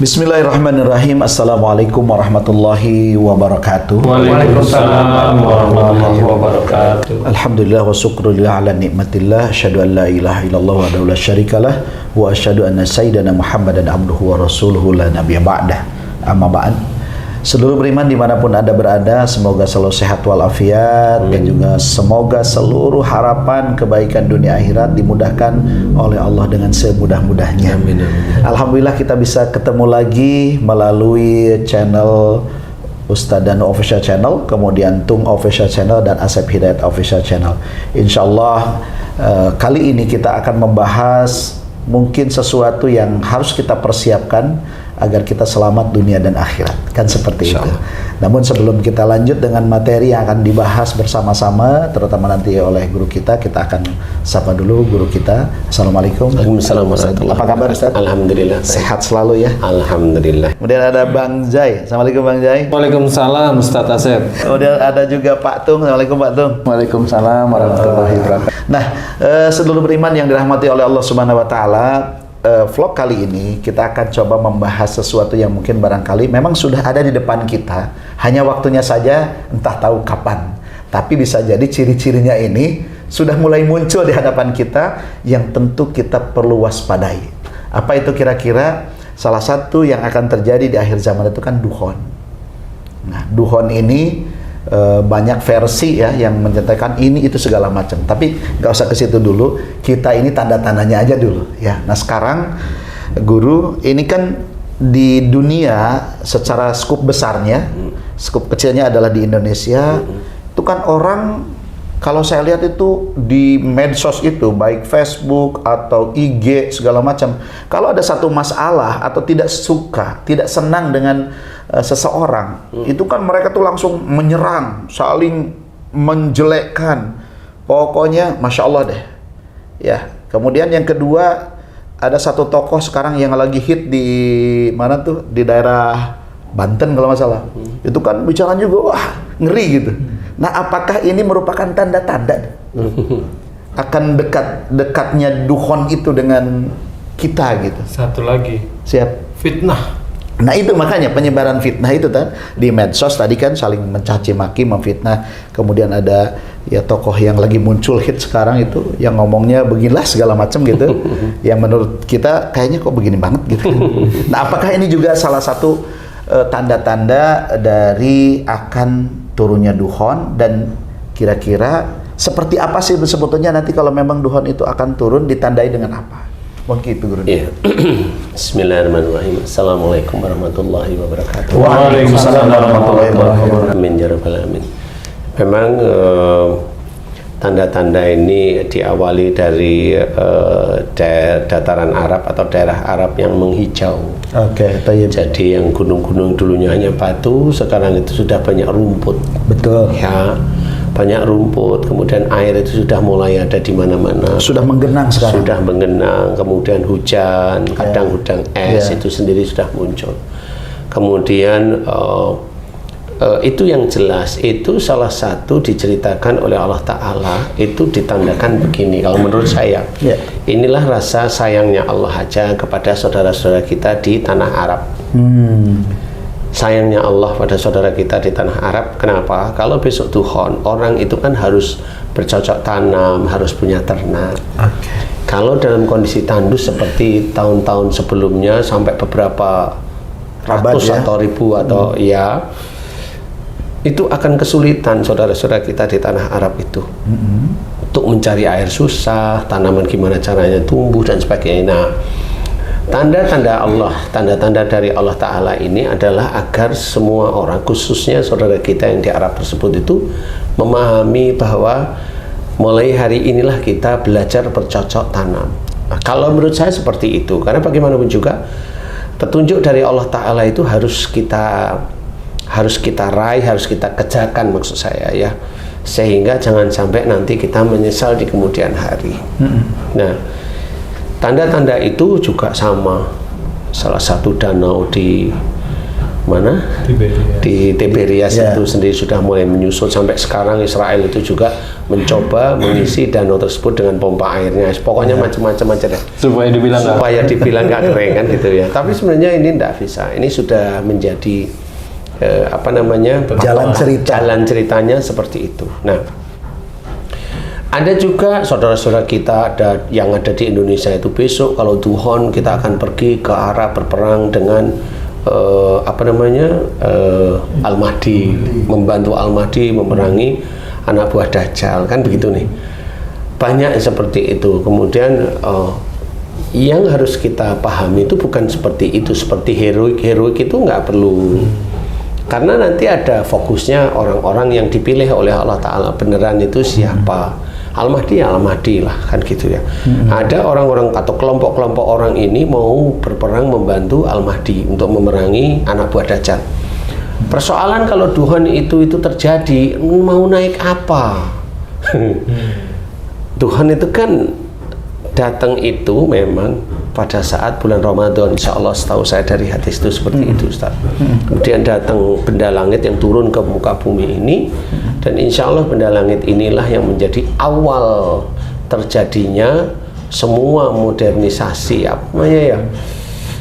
Bismillahirrahmanirrahim. Assalamualaikum warahmatullahi wabarakatuh. Waalaikumsalam warahmatullahi wabarakatuh. Alhamdulillah wa syukrulillah ala nikmatillah. Asyhadu an la ilaha illallah wa la syarikalah wa asyhadu anna sayyidana Muhammadan abduhu wa rasuluhu la nabiyya ba'dah. Amma ba'd. Seluruh beriman dimanapun Anda berada, semoga selalu sehat walafiat, dan juga semoga seluruh harapan kebaikan dunia akhirat dimudahkan oleh Allah dengan semudah-mudahnya. Amin, amin. Alhamdulillah kita bisa ketemu lagi melalui channel Ustadz Danu Official Channel, kemudian Tung Official Channel, dan Asep Hidayat Official Channel. Insyaallah kali ini kita akan membahas mungkin sesuatu yang harus kita persiapkan agar kita selamat dunia dan akhirat, kan seperti itu. Namun sebelum kita lanjut dengan materi yang akan dibahas bersama-sama, terutama nanti oleh guru kita akan sapa dulu guru kita. Assalamualaikum. Waalaikumsalam warahmatullahi Apa kabar Ustaz? Alhamdulillah. Sehat selalu ya. Alhamdulillah. Kemudian ada Bang Jai. Assalamualaikum Bang Jai. Waalaikumsalam Ustaz Asep. Kemudian ada juga Pak Tung. Assalamualaikum Pak Tung. Waalaikumsalam warahmatullahi wabarakatuh. Nah, seluruh beriman yang dirahmati oleh Allah Subhanahu wa taala, vlog kali ini kita akan coba membahas sesuatu yang mungkin barangkali memang sudah ada di depan kita, hanya waktunya saja entah tahu kapan. Tapi bisa jadi ciri-cirinya ini sudah mulai muncul di hadapan kita yang tentu kita perlu waspadai. Apa itu kira-kira? Salah satu yang akan terjadi di akhir zaman itu kan duhon. Nah, duhon ini banyak versi ya yang menyatakan ini itu segala macam, tapi nggak usah ke situ dulu, kita ini tanda-tandanya aja dulu ya. Nah sekarang guru, ini kan di dunia secara skup besarnya, skup kecilnya adalah di Indonesia, itu kan orang kalau saya lihat itu di medsos itu, baik Facebook atau IG segala macam, kalau ada satu masalah atau tidak suka, tidak senang dengan seseorang, itu kan mereka tuh langsung menyerang, saling menjelekkan. Pokoknya Masya Allah deh. Ya, kemudian yang kedua, ada satu tokoh sekarang yang lagi hit di mana tuh, di daerah Banten kalau nggak salah. Itu kan bicara juga, wah ngeri gitu. Nah, apakah ini merupakan tanda-tanda akan dekatnya duhon itu dengan kita gitu? Satu lagi. Siap. Fitnah. Nah itu makanya penyebaran fitnah itu kan di medsos tadi kan saling mencaci maki, memfitnah. Kemudian ada ya tokoh yang lagi muncul hit sekarang itu yang ngomongnya beginilah segala macam gitu. Yang menurut kita kayaknya kok begini banget gitu. Nah apakah ini juga salah satu tanda-tanda dari akan turunnya duhon, dan kira-kira seperti apa sih sebetulnya nanti kalau memang duhon itu akan turun, ditandai dengan apa? Mungkin itu guru. Iya. Bismillahirrahmanirrahim. Assalamualaikum warahmatullahi wabarakatuh. Waalaikumsalam warahmatullahi wabarakatuh. Amin ya rabbal alamin. Memang tanda-tanda ini diawali dari dataran Arab atau daerah Arab yang menghijau. Oke, tayyib. Jadi yang gunung-gunung dulunya hanya batu, sekarang itu sudah banyak rumput. Betul. Ya, banyak rumput, kemudian air itu sudah mulai ada di mana-mana. Sudah menggenang sekarang. Sudah menggenang, kemudian hujan, kadang hujan es itu sendiri sudah muncul. Kemudian itu yang jelas, itu salah satu diceritakan oleh Allah Ta'ala, itu ditandakan begini, kalau menurut saya. Inilah rasa sayangnya Allah aja kepada saudara-saudara kita di tanah Arab. Sayangnya Allah pada saudara kita di tanah Arab. Kenapa? Kalau besok duhon, orang itu kan harus bercocok tanam, harus punya ternak. Kalau dalam kondisi tandus seperti tahun-tahun sebelumnya sampai beberapa ratus atau ribu atau itu akan kesulitan saudara-saudara kita di tanah Arab itu untuk mencari air susah, tanaman gimana caranya tumbuh dan sebagainya. Nah, tanda-tanda Allah, tanda-tanda dari Allah Ta'ala ini adalah agar semua orang, khususnya saudara kita yang di Arab tersebut itu memahami bahwa mulai hari inilah kita belajar bercocok tanam. Nah, kalau menurut saya seperti itu, karena bagaimanapun juga petunjuk dari Allah Ta'ala itu harus kita raih, harus kita kejarkan maksud saya ya, sehingga jangan sampai nanti kita menyesal di kemudian hari. Nah, tanda-tanda itu juga sama. Salah satu danau di mana di Tiberias itu sendiri sudah mulai menyusut, sampai sekarang Israel itu juga mencoba mengisi danau tersebut dengan pompa airnya, pokoknya macam-macam aja deh supaya dibilang nggak kering kan gitu ya. Tapi sebenarnya ini tidak bisa, ini sudah menjadi jalan ceritanya seperti itu. Nah, ada juga saudara-saudara kita yang ada di Indonesia itu besok kalau Duhon kita akan pergi ke arah berperang dengan Al-Mahdi, membantu Al-Mahdi memerangi anak buah Dajjal, kan begitu nih. Banyak seperti itu. Kemudian yang harus kita pahami itu bukan seperti itu, seperti heroik itu nggak perlu. Karena nanti ada fokusnya orang-orang yang dipilih oleh Allah Ta'ala beneran itu siapa. Al-Mahdi ya Al-Mahdi lah, kan gitu ya. Ada orang-orang atau kelompok-kelompok orang ini mau berperang membantu Al-Mahdi untuk memerangi anak buah Dajjal. Persoalan kalau Tuhan itu terjadi, mau naik apa? Tuhan itu kan datang itu memang pada saat bulan Ramadan, insya Allah setahu saya dari hadis itu seperti itu, Ustaz. Kemudian datang benda langit yang turun ke muka bumi ini, dan insya Allah benda langit inilah yang menjadi awal terjadinya semua modernisasi,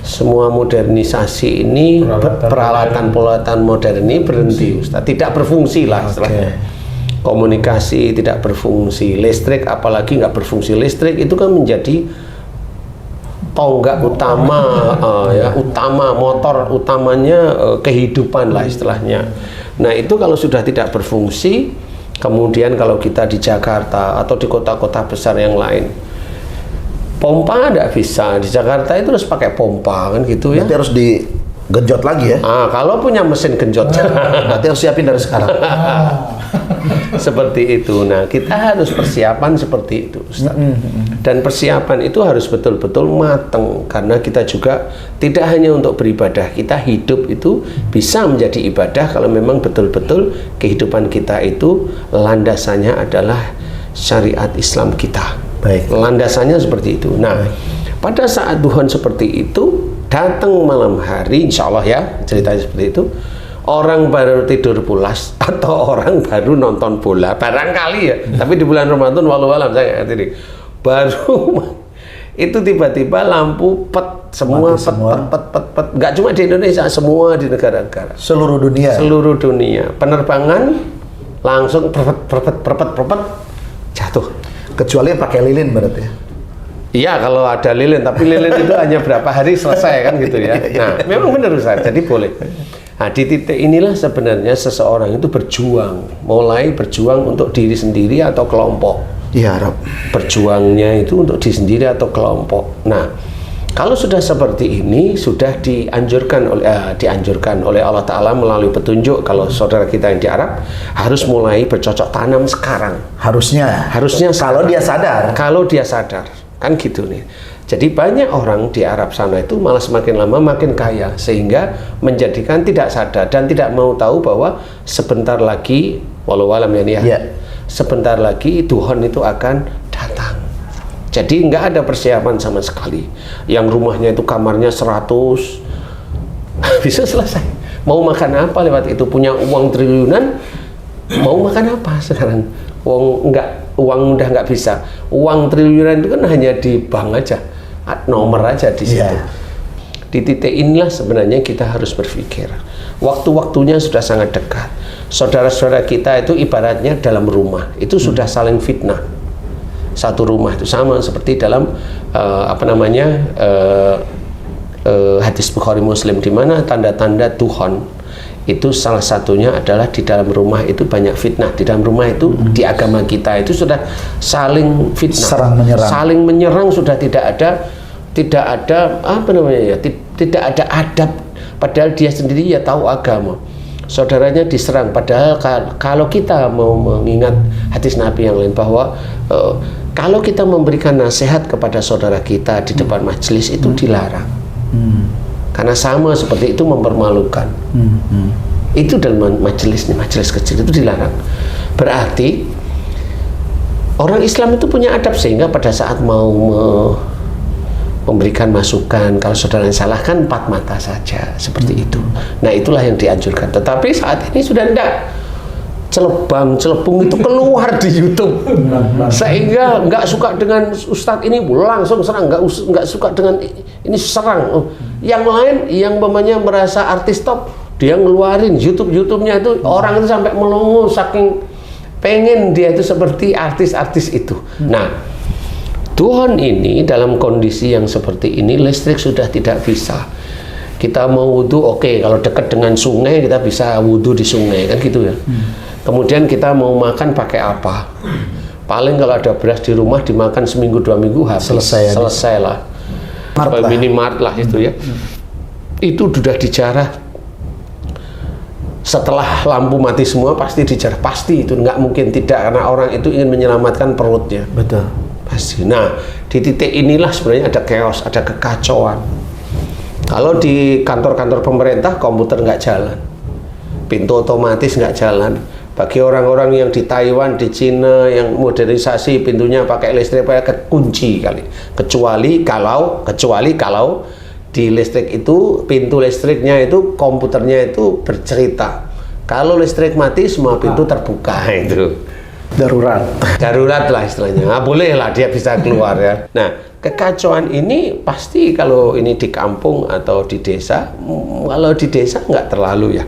semua modernisasi ini, peralatan modern ini berhenti, Ustaz. Tidak berfungsi lah istilahnya. Komunikasi tidak berfungsi, listrik apalagi nggak berfungsi. Listrik itu kan menjadi tonggak utama, motor utamanya kehidupan lah istilahnya. Nah itu kalau sudah tidak berfungsi, kemudian kalau kita di Jakarta atau di kota-kota besar yang lain, pompa tidak bisa. Di Jakarta itu harus pakai pompa kan gitu ya. Berarti harus digenjot lagi ya? Kalau punya mesin genjot. Berarti harus siapin dari sekarang. Seperti itu. Nah, kita harus persiapan seperti itu, Ustaz. Dan persiapan itu harus betul-betul matang, karena kita juga tidak hanya untuk beribadah, kita hidup itu bisa menjadi ibadah kalau memang betul-betul kehidupan kita itu landasannya adalah syariat Islam kita. Baik. Landasannya seperti itu. Nah, pada saat Tuhan seperti itu datang malam hari, insya Allah ya ceritanya seperti itu. Orang baru tidur pulas atau orang baru nonton bola barangkali ya, tapi di bulan Ramadan walau alam saya ngerti nih, baru itu tiba-tiba lampu semua pet, nggak cuma di Indonesia, semua di negara-negara seluruh dunia penerbangan langsung perpet jatuh, kecuali yang pakai lilin berarti ya. Iya, kalau ada lilin, tapi lilin itu hanya berapa hari selesai kan gitu ya. Nah, memang benar Ustaz, jadi boleh. Nah, di titik inilah sebenarnya seseorang itu mulai berjuang untuk diri sendiri atau kelompok. Iya, Rob. Berjuangnya itu untuk diri sendiri atau kelompok. Nah, kalau sudah seperti ini, sudah dianjurkan oleh Allah Ta'ala melalui petunjuk, kalau saudara kita yang di Arab harus mulai bercocok tanam sekarang. Harusnya kalau dia sadar, kan gitu nih. Jadi banyak orang di Arab sana itu malah semakin lama makin kaya, sehingga menjadikan tidak sadar dan tidak mau tahu bahwa sebentar lagi, walau alam ya, sebentar lagi Tuhan itu akan datang. Jadi nggak ada persiapan sama sekali. Yang rumahnya itu kamarnya 100 bisa selesai. Mau makan apa lewat itu, punya uang triliunan, mau makan apa sekarang? Uang udah nggak bisa. Uang triliunan itu kan hanya di bank aja, nomor aja di situ. Di titik inilah sebenarnya kita harus berpikir. Waktu-waktunya sudah sangat dekat. Saudara-saudara kita itu ibaratnya dalam rumah itu sudah saling fitnah. Satu rumah itu sama seperti dalam hadis Bukhari Muslim, di mana tanda-tanda Tuhan itu salah satunya adalah di dalam rumah itu banyak fitnah. Di dalam rumah itu di agama kita itu sudah saling fitnah, saling menyerang, sudah tidak ada tidak ada adab, padahal dia sendiri ya tahu agama, saudaranya diserang. Padahal kalau kita mau mengingat hadis Nabi yang lain bahwa kalau kita memberikan nasihat kepada saudara kita di depan majelis itu dilarang, karena sama seperti itu mempermalukan. Itu dalam majelis kecil itu dilarang. Berarti orang Islam itu punya adab, sehingga pada saat mau memberikan masukan. Kalau saudara yang salah kan 4 mata saja, seperti itu. Nah, itulah yang dianjurkan. Tetapi saat ini sudah tidak. Celebung itu keluar di YouTube, sehingga nggak suka dengan Ustadz ini langsung serang, nggak suka dengan ini serang. Yang lain yang memangnya merasa artis top, dia ngeluarin YouTube-nya itu, orang itu sampai melongo saking pengen dia itu seperti artis-artis itu. Nah, Tuhan ini dalam kondisi yang seperti ini, listrik sudah tidak bisa. Kita mau wudhu, oke, kalau dekat dengan sungai kita bisa wudhu di sungai, kan gitu ya. Kemudian kita mau makan pakai apa? Paling kalau ada beras di rumah dimakan seminggu 2 minggu habis. Selesai lah. Minimart lah itu ya. Itu sudah dijarah. Setelah lampu mati semua pasti dijarah. Pasti itu nggak mungkin tidak, karena orang itu ingin menyelamatkan perutnya. Betul. Pasti. Nah, di titik inilah sebenarnya ada chaos, ada kekacauan. Kalau di kantor-kantor pemerintah komputer nggak jalan, pintu otomatis nggak jalan. Bagi orang-orang yang di Taiwan, di Cina yang modernisasi pintunya pakai listrik, pakai kunci kali. Kecuali kalau di listrik itu pintu listriknya itu komputernya itu bercerita. Kalau listrik mati semua pintu terbuka itu. Darurat lah istilahnya. Nah, boleh lah dia bisa keluar ya. Nah, kekacauan ini pasti kalau ini di kampung atau di desa. Kalau di desa nggak terlalu ya.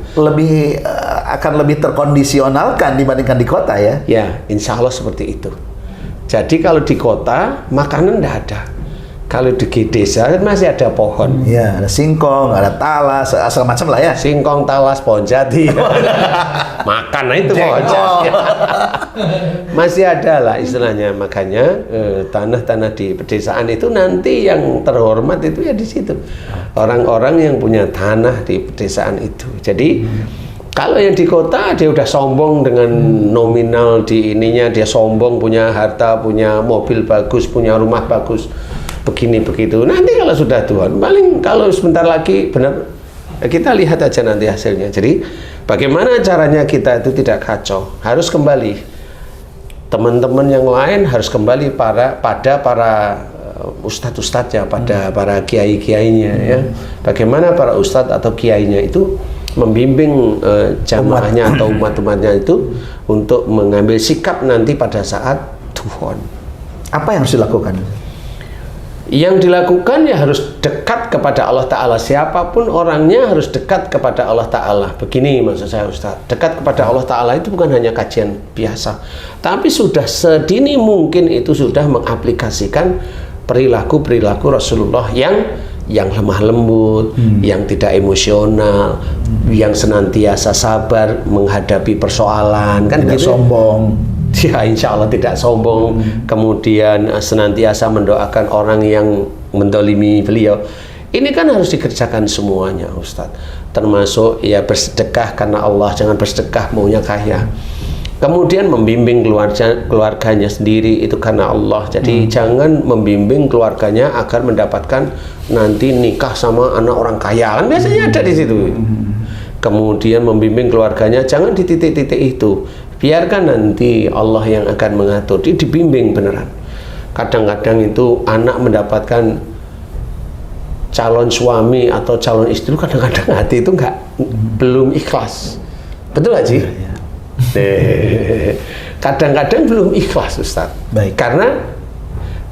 Akan lebih terkondisionalkan dibandingkan di kota ya. Ya, insya Allah seperti itu. Jadi kalau di kota makanan nggak ada. Kalau di desa kan masih ada pohon. Ya, ada singkong, ada talas, asal macam lah ya. Singkong, talas, pohon jati. Makan itu pohon jati. Masih ada lah istilahnya. Makanya tanah-tanah di pedesaan itu nanti yang terhormat itu ya di situ. Orang-orang yang punya tanah di pedesaan itu. Jadi kalau yang di kota dia udah sombong dengan nominal di ininya, dia sombong punya harta, punya mobil bagus, punya rumah bagus. Begini begitu. Nanti kalau sudah Tuhan, paling kalau sebentar lagi benar, kita lihat aja nanti hasilnya. Jadi bagaimana caranya kita itu tidak kacau? Harus kembali. Teman-teman yang lain harus kembali pada para ustadz-ustadznya, pada para kiai-kiainya ya. Bagaimana para ustadz atau kiainya itu membimbing jamaahnya atau umat-umatnya itu untuk mengambil sikap nanti pada saat Tuhan. Apa yang harus dilakukan? Yang dilakukan ya harus dekat kepada Allah Ta'ala. Siapapun orangnya harus dekat kepada Allah Ta'ala. Begini maksud saya Ustaz, dekat kepada Allah Ta'ala itu bukan hanya kajian biasa, tapi sudah sedini mungkin itu sudah mengaplikasikan perilaku-perilaku Rasulullah yang lemah lembut, yang tidak emosional, yang senantiasa sabar menghadapi persoalan, kan tidak gitu? Sombong. Ya, insya Allah tidak sombong. Kemudian senantiasa mendoakan orang yang mendolimi beliau. Ini kan harus dikerjakan semuanya, Ustadz. Termasuk ya bersedekah karena Allah, jangan bersedekah maunya kaya. Kemudian membimbing keluarganya sendiri itu karena Allah. Jadi jangan membimbing keluarganya agar mendapatkan nanti nikah sama anak orang kaya, kan biasanya ada di situ. Kemudian membimbing keluarganya jangan di titik-titik itu. Biarkan nanti Allah yang akan mengatur. Dia dibimbing beneran. Kadang-kadang itu anak mendapatkan calon suami atau calon istri, kadang-kadang hati itu belum ikhlas. Betul nggak sih? Kadang-kadang belum ikhlas, Ustaz. Baik. Karena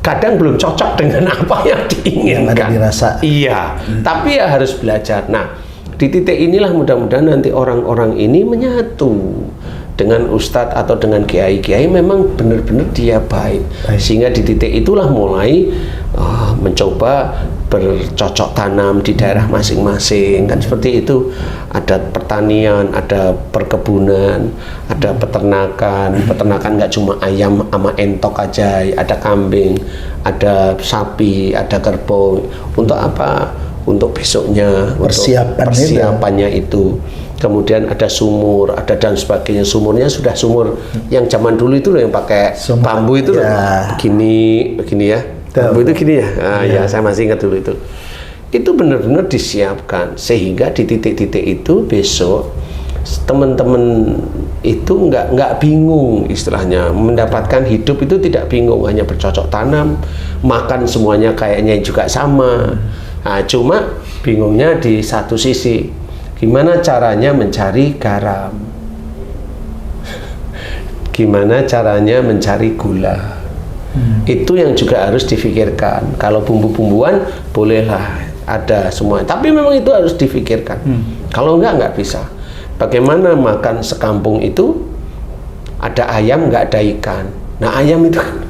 kadang belum cocok dengan apa yang diinginkan. Yang ada dirasa. Iya. Tapi ya harus belajar. Nah, di titik inilah mudah-mudahan nanti orang-orang ini menyatu dengan ustadz atau dengan kiai-kiai, memang benar-benar dia baik. Sehingga di titik itulah mulai mencoba bercocok tanam di daerah masing-masing, kan seperti itu. Ada pertanian, ada perkebunan, ada peternakan. Peternakan nggak cuma ayam sama entok aja, ada kambing, ada sapi, ada kerbau. Untuk apa? Untuk besoknya, persiapannya itu. Kemudian ada sumur, ada dan sebagainya. Sumurnya sudah sumur yang zaman dulu itu loh, yang pakai bambu itu loh. Begini ya. Bambu itu gini ya. Nah, ya saya masih ingat dulu itu. Itu benar-benar disiapkan sehingga di titik-titik itu besok teman-teman itu nggak bingung istilahnya, mendapatkan hidup itu tidak bingung, hanya bercocok tanam, makan semuanya kayaknya juga sama. Nah, cuma bingungnya di satu sisi, gimana caranya mencari garam, gimana caranya mencari gula. Itu yang juga harus difikirkan. Kalau bumbu-bumbuan bolehlah ada semua, tapi memang itu harus difikirkan. Kalau nggak bisa. Bagaimana makan sekampung itu ada ayam nggak ada ikan. Nah, ayam itu kan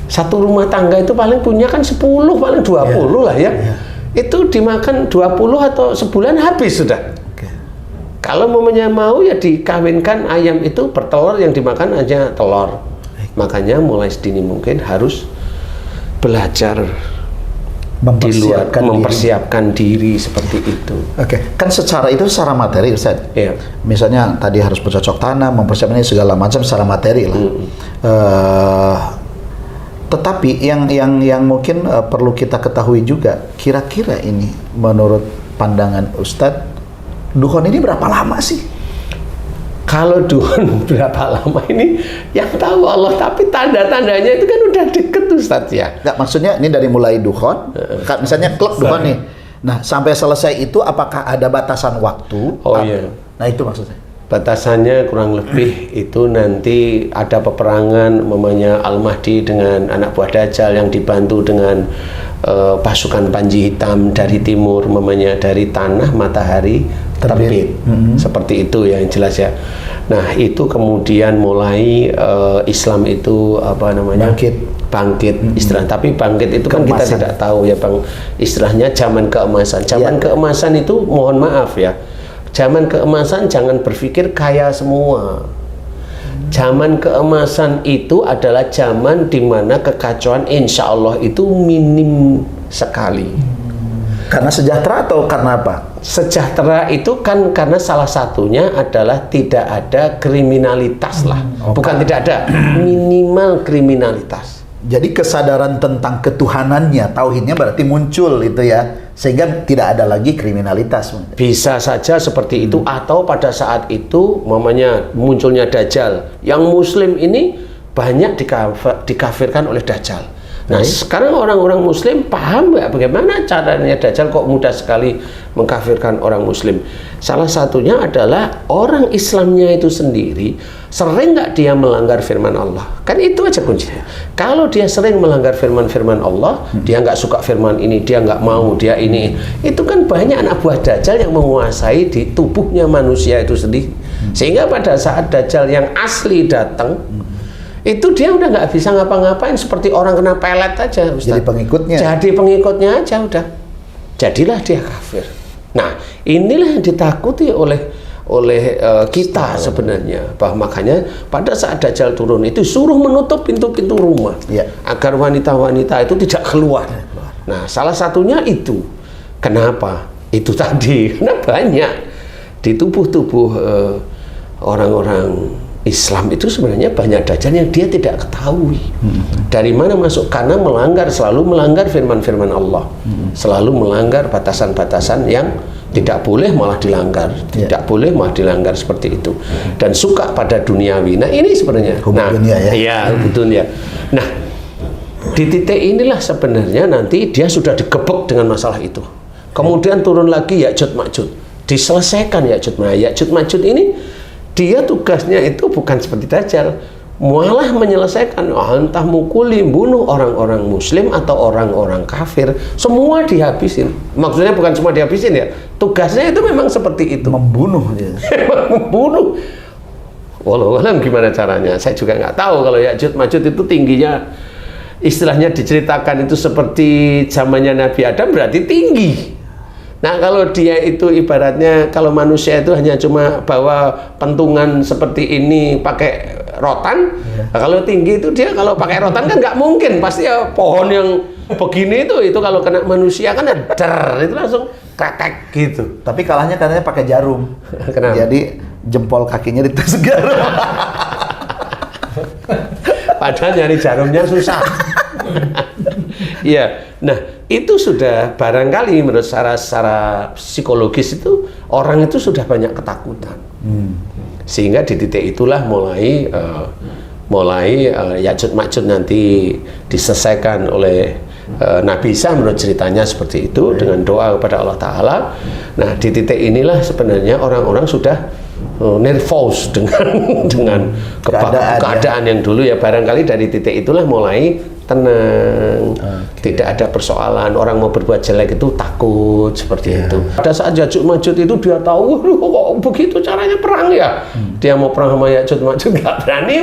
satu rumah tangga itu paling punya kan 10 paling 20 lah ya. Itu dimakan 20 atau sebulan habis sudah. Kalau mamanya mau ya dikawinkan ayam itu bertelur, yang dimakan aja telur. Makanya mulai sedini mungkin harus belajar mempersiapkan diri seperti itu. Kan secara materi Ustaz. Iya. Misalnya tadi harus bercocok tanam, mempersiapkan ini segala macam secara materi lah. Tetapi yang mungkin perlu kita ketahui juga, kira-kira ini menurut pandangan Ustadz, duhon ini berapa lama sih? Kalau duhon berapa lama ini yang tahu Allah, tapi tanda-tandanya itu kan udah deket Ustadz ya. Nggak, maksudnya ini dari mulai duhon, misalnya klub duhon nih. Nah, sampai selesai itu apakah ada batasan waktu? Oh iya. Nah, itu maksudnya. Batasannya kurang lebih itu nanti ada peperangan, mamanya Al-Mahdi dengan anak buah Dajjal yang dibantu dengan pasukan Panji Hitam dari timur, mamanya dari tanah matahari terbit. Seperti itu ya, yang jelas ya. Nah, itu kemudian mulai Islam itu apa namanya? Bangkit istilah. Tapi bangkit itu kan kita tidak tahu ya Bang. Istilahnya zaman keemasan. Zaman keemasan itu mohon maaf ya. Zaman keemasan jangan berpikir kaya semua. Zaman keemasan itu adalah zaman di mana kekacauan insya Allah itu minim sekali. Karena sejahtera atau karena apa? Sejahtera itu kan karena salah satunya adalah tidak ada kriminalitas lah. Bukan tidak ada, minimal kriminalitas. Jadi kesadaran tentang ketuhanannya, tauhidnya berarti muncul itu ya, sehingga tidak ada lagi kriminalitas. Bisa saja seperti itu, atau pada saat itu mamanya munculnya Dajjal, yang Muslim ini banyak dikafirkan oleh Dajjal. Nah, sekarang orang-orang Muslim paham nggak bagaimana caranya Dajjal kok mudah sekali mengkafirkan orang Muslim? Salah satunya adalah orang Islamnya itu sendiri sering nggak dia melanggar firman Allah. Kan itu aja kuncinya. Kalau dia sering melanggar firman-firman Allah, dia nggak suka firman ini, dia nggak mau, dia ini. Itu kan banyak anak buah Dajjal yang menguasai di tubuhnya manusia itu sendiri. Sehingga pada saat Dajjal yang asli datang, itu dia udah nggak bisa ngapa-ngapain, seperti orang kena pelet aja, Ustaz. Jadi pengikutnya. Jadi pengikutnya aja udah. Jadilah dia kafir. Nah, inilah yang ditakuti oleh kita sebenarnya. Bahwa makanya pada saat Dajjal turun itu suruh menutup pintu-pintu rumah agar wanita-wanita itu tidak keluar. Nah, salah satunya itu. Kenapa? Itu tadi karena banyak di tubuh-tubuh orang-orang Islam itu sebenarnya banyak Dajjal yang dia tidak ketahui. Dari mana masuk? Karena selalu melanggar firman-firman Allah. Selalu melanggar batasan-batasan yang tidak boleh malah dilanggar. Tidak boleh malah dilanggar seperti itu. Dan suka pada duniawi. Nah, ini sebenarnya. Dunia ya. Iya, dunia. Nah, di titik inilah sebenarnya nanti dia sudah digebek dengan masalah itu. Kemudian turun lagi Ya'juj Ma'juj. Diselesaikan Ya'juj Ma'juj. Ya'juj Ma'juj ini dia tugasnya itu bukan seperti Dajjal, malah menyelesaikan, entah mukuli, bunuh orang-orang Muslim atau orang-orang kafir, semua dihabisin. Maksudnya bukan semua dihabisin ya, tugasnya itu memang seperti itu. Membunuh dia. Membunuh. Wallahualam gimana caranya, saya juga nggak tahu. Kalau Ya'juj Ma'juj itu tingginya, istilahnya diceritakan itu seperti zamannya Nabi Adam, berarti tinggi. Nah, kalau dia itu ibaratnya, kalau manusia itu hanya cuma bawa pentungan seperti ini pakai rotan, nah, kalau tinggi itu dia kalau pakai rotan kan nggak mungkin, pasti ya pohon yang begini itu kalau kena manusia kan itu langsung kretek gitu. Tapi kalahnya katanya pakai jarum. Kenapa? Jadi jempol kakinya ditusuk jarum. Padahal nyari jarumnya susah. Iya, nah itu sudah barangkali menurut secara psikologis itu orang itu sudah banyak ketakutan. Sehingga di titik itulah mulai Ya'juj Ma'juj nanti diselesaikan oleh Nabi Isa menurut ceritanya seperti itu dengan doa kepada Allah Ta'ala. Nah di titik inilah sebenarnya orang-orang sudah nervous dengan keadaan yang dulu ya, barangkali dari titik itulah mulai tenang, tidak ada persoalan. Orang mau berbuat jelek itu takut seperti itu. Pada saat Ya'juj Ma'juj itu dia tahu, kok begitu caranya perang ya. Dia mau perang sama Ya'juj Ma'juj nggak berani,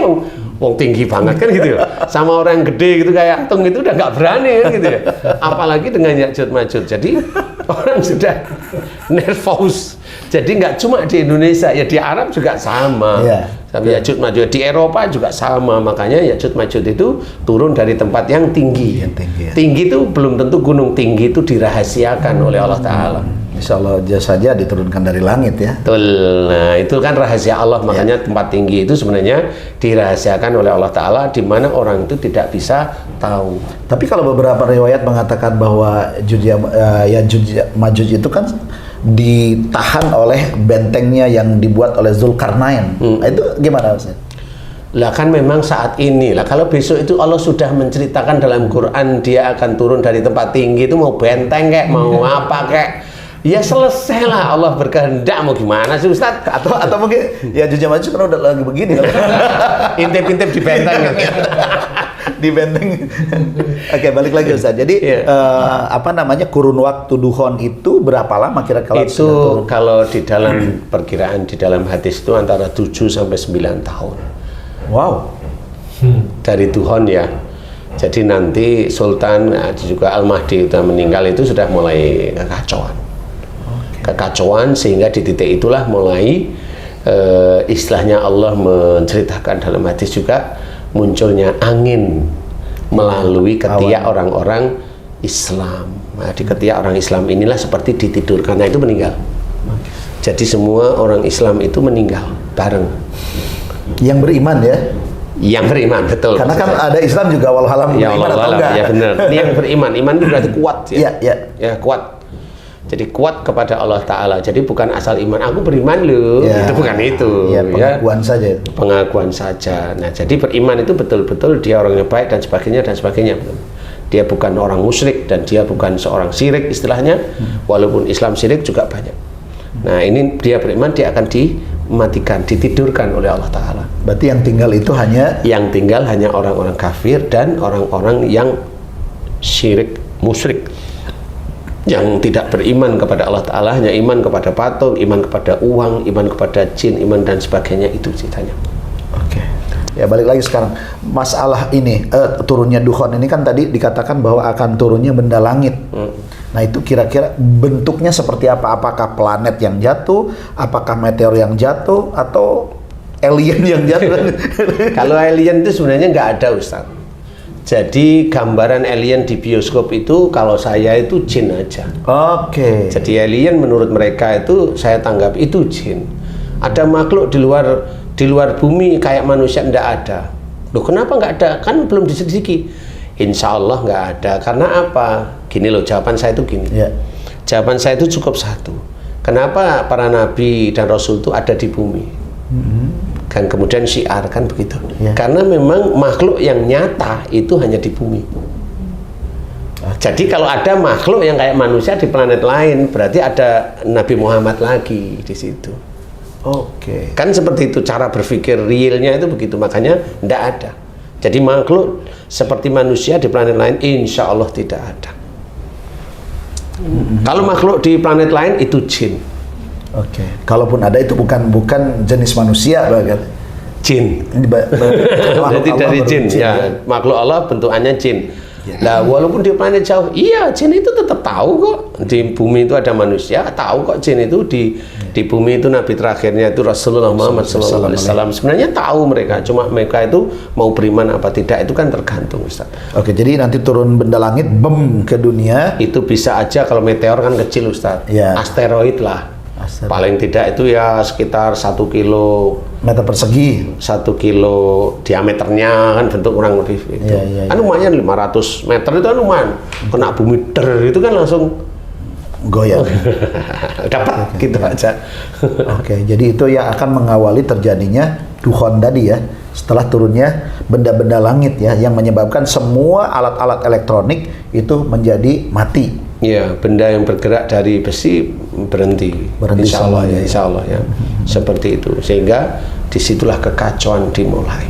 wong tinggi banget kan gitu ya. Sama orang gede gitu kayak Tung itu udah nggak berani kan gitu ya. Apalagi dengan Ya'juj Ma'juj. Jadi orang sudah nervous. Jadi nggak cuma di Indonesia, ya di Arab juga sama. Tapi Ya'juj Ma'juj di Eropa juga sama. Makanya Ya'juj Ma'juj itu turun dari tempat yang tinggi. Tinggi itu belum tentu gunung, tinggi itu dirahasiakan oleh Allah Ta'ala. Insya Allah saja diturunkan dari langit ya. Betul. Nah itu kan rahasia Allah. Makanya tempat tinggi itu sebenarnya dirahasiakan oleh Allah Ta'ala, di mana orang itu tidak bisa tahu. Tapi kalau beberapa riwayat mengatakan bahwa Ya'juj Ma'juj itu kan ditahan oleh bentengnya yang dibuat oleh Zulkarnain. Nah, itu gimana Ustaz? Lah kan memang saat ini lah, kalau besok itu Allah sudah menceritakan dalam Quran dia akan turun dari tempat tinggi, itu mau benteng kayak mau apa kayak ya selesai lah, Allah berkehendak, mau gimana sih Ustaz? Atau mungkin Ya'juj Ma'juj kan udah lagi begini kan. Intip-intip di benteng di benteng. Oke, balik lagi Ustaz. Jadi apa namanya, kurun waktu duhon itu berapa lama kira-kira? Itu kalau di dalam perkiraan di dalam hadis itu antara 7 sampai 9 tahun. Wow. Dari duhon ya. Jadi nanti Sultan juga Al-Mahdi sudah meninggal, itu sudah mulai kekacauan sehingga di titik itulah mulai istilahnya Allah menceritakan dalam hadis juga munculnya angin melalui ketiak orang-orang Islam. Nah, di ketiak orang Islam inilah seperti ditidurkan, karena itu meninggal. Jadi semua orang Islam itu meninggal bareng. Yang beriman ya? Yang beriman, betul. Karena kan ada Islam juga walau ya, beriman atau enggak. Ya benar. Ini yang beriman. Iman itu berarti kuat ya. Ya kuat. Jadi kuat kepada Allah Ta'ala. Jadi bukan asal iman, aku beriman loh, itu bukan itu. Pengakuan saja. Pengakuan saja. Nah, jadi beriman itu betul-betul dia orangnya baik dan sebagainya dan sebagainya. Dia bukan orang musyrik dan dia bukan seorang syirik istilahnya. Walaupun Islam syirik juga banyak. Nah, ini dia beriman, dia akan dimatikan, ditidurkan oleh Allah Ta'ala. Berarti yang tinggal itu hanya? Yang tinggal hanya orang-orang kafir dan orang-orang yang syirik, musyrik, yang tidak beriman kepada Allah Ta'ala, hanya iman kepada patung, iman kepada uang, iman kepada jin, iman dan sebagainya, itu ceritanya. Oke. Ya balik lagi sekarang, masalah ini turunnya dukhon ini kan tadi dikatakan bahwa akan turunnya benda langit. Nah itu kira-kira bentuknya seperti apa? Apakah planet yang jatuh, apakah meteor yang jatuh, atau alien yang jatuh? Kalau alien itu sebenarnya nggak ada Ustaz. Jadi gambaran alien di bioskop itu kalau saya itu jin aja. Oke. Jadi alien menurut mereka itu saya tanggap itu jin. Ada makhluk di luar bumi kayak manusia, nggak ada. Loh kenapa nggak ada? Kan belum diselidiki. Insya Allah nggak ada. Karena apa? Gini loh, jawaban saya itu gini. Jawaban saya itu cukup satu. Kenapa para nabi dan rasul itu ada di bumi? Kan kemudian syiar kan begitu. Karena memang makhluk yang nyata itu hanya di bumi. Jadi kalau ada makhluk yang kayak manusia di planet lain, berarti ada Nabi Muhammad lagi di situ. Oke. Kan seperti itu cara berpikir realnya itu begitu, makanya tidak ada. Jadi makhluk seperti manusia di planet lain insya Allah tidak ada. Kalau makhluk di planet lain itu jin. Oke. Kalaupun ada itu bukan jenis manusia, bahkan jin. Jadi dari jin, ya makhluk Allah bentukannya jin. Nah, walaupun di planet jauh, iya jin itu tetap tahu kok di bumi itu ada manusia, tahu kok jin itu di bumi itu nabi terakhirnya itu Rasulullah Muhammad SAW. Sebenarnya tahu mereka, cuma mereka itu mau beriman apa tidak itu kan tergantung Ustaz. Oke, jadi nanti turun benda langit bem ke dunia. Itu bisa aja, kalau meteor kan kecil Ustaz. Asteroid lah. Paling tidak itu ya sekitar 1 kilometer persegi, 1 kilo diameternya kan, bentuk kurang lebih itu. Kan lumayan 500 meter itu kan lumayan. Kena bumi der itu kan langsung goyang. Dapat gitu aja. Oke, jadi itu yang akan mengawali terjadinya dukhon tadi ya. Setelah turunnya benda-benda langit ya, yang menyebabkan semua alat-alat elektronik itu menjadi mati. Ya, benda yang bergerak dari besi berhenti. Insya Allah ya, insya Allah ya. Seperti itu. Sehingga disitulah kekacauan dimulai.